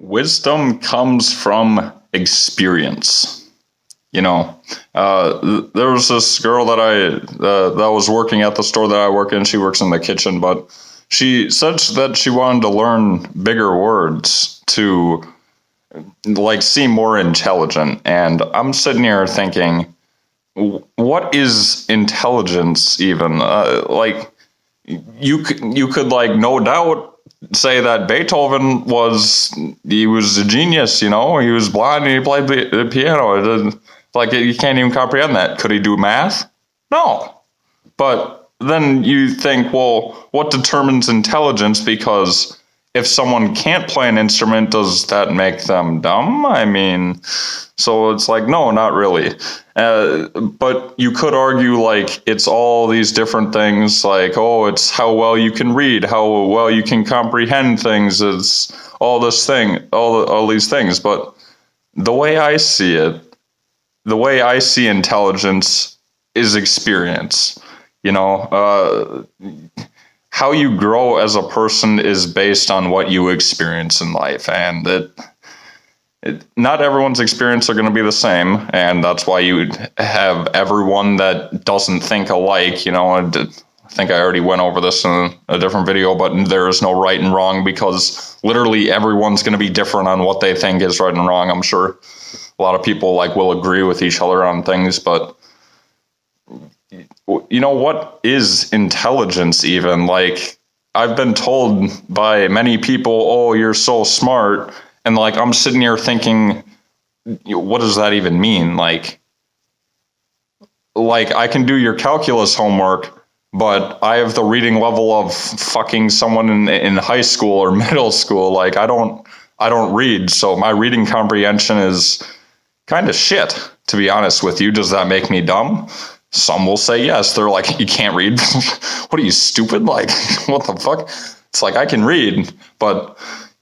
Wisdom comes from experience. There was this girl that was working at the store that I work in. She works in the kitchen, but she said that she wanted to learn bigger words to seem more intelligent. And I'm sitting here thinking, what is intelligence even? You could no doubt say that Beethoven was a genius. He was blind and he played the piano. You can't even comprehend that. Could he do math? No. But then you think, well, what determines intelligence? Because if someone can't play an instrument, does that make them dumb? So it's no, not really. But you could argue it's all these different things, it's how well you can read, how well you can comprehend things, it's all these things. But the way I see it, the way I see intelligence is experience. How you grow as a person is based on what you experience in life, and not everyone's experience are going to be the same, and that's why you have everyone that doesn't think alike. I think I already went over this in a different video, but there is no right and wrong, because literally everyone's going to be different on what they think is right and wrong. I'm sure a lot of people will agree with each other on things, but what is intelligence even? I've been told by many people, oh, you're so smart. And I'm sitting here thinking, what does that even mean? I can do your calculus homework, but I have the reading level of fucking someone in high school or middle school. I don't read. So my reading comprehension is kind of shit, to be honest with you. Does that make me dumb? Some will say yes. They're you can't read. What are you, stupid? What the fuck? It's I can read, but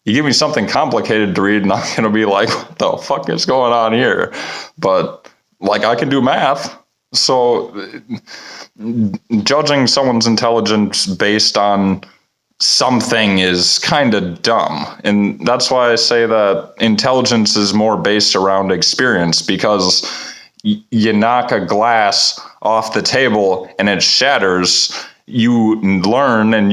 you give me something complicated to read and I'm going to be what the fuck is going on here? But I can do math. So judging someone's intelligence based on something is kind of dumb. And that's why I say that intelligence is more based around experience, because you knock a glass off the table and it shatters, you learn and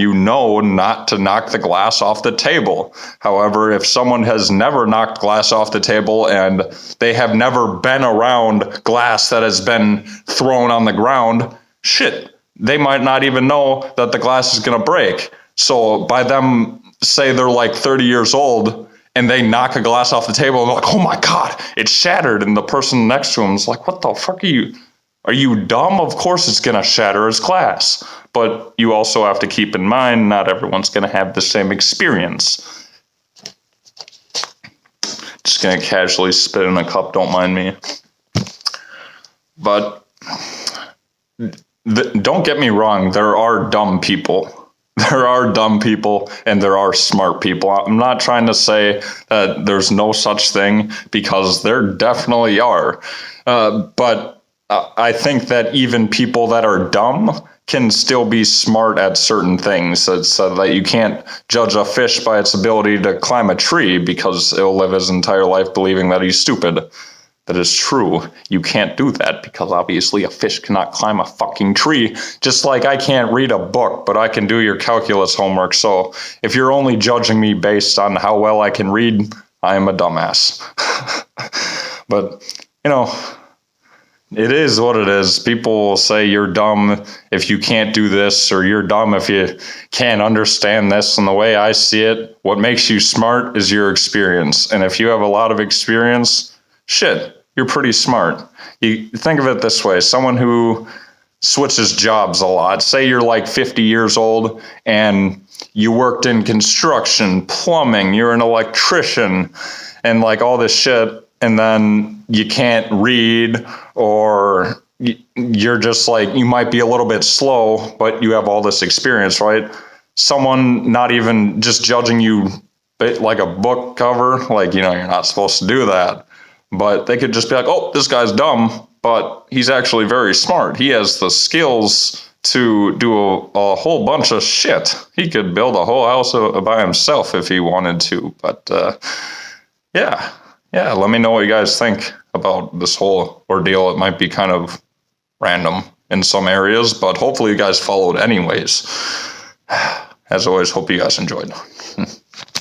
not to knock the glass off the table. However, if someone has never knocked glass off the table and they have never been around glass that has been thrown on the ground, they might not even know that the glass is going to break. So by them, say they're 30 years old, and they knock a glass off the table, and they're oh my God, it shattered. And the person next to him is what the fuck are you? Are you dumb? Of course it's going to shatter as glass. But you also have to keep in mind, not everyone's going to have the same experience. Just going to casually spit in a cup, don't mind me. But don't get me wrong, there are dumb people. There are dumb people and there are smart people. I'm not trying to say that there's no such thing, because there definitely are. But I think that even people that are dumb can still be smart at certain things. So that you can't judge a fish by its ability to climb a tree, because it'll live his entire life believing that he's stupid. That is true. You can't do that, because obviously a fish cannot climb a fucking tree. Just like I can't read a book, but I can do your calculus homework. So if you're only judging me based on how well I can read, I am a dumbass. But, it is what it is. People will say you're dumb if you can't do this, or you're dumb if you can't understand this. And the way I see it, what makes you smart is your experience. And if you have a lot of experience, you're pretty smart. You think of it this way: someone who switches jobs a lot, say you're 50 years old and you worked in construction, plumbing, you're an electrician, and all this shit, and then you can't read, or you're just you might be a little bit slow, but you have all this experience, right? Someone not even just judging you like a book cover, you're not supposed to do that. But they could just be oh, this guy's dumb, but he's actually very smart. He has the skills to do a whole bunch of shit. He could build a whole house by himself if he wanted to. But Yeah, let me know what you guys think about this whole ordeal. It might be kind of random in some areas, but hopefully you guys followed anyways. As always, hope you guys enjoyed.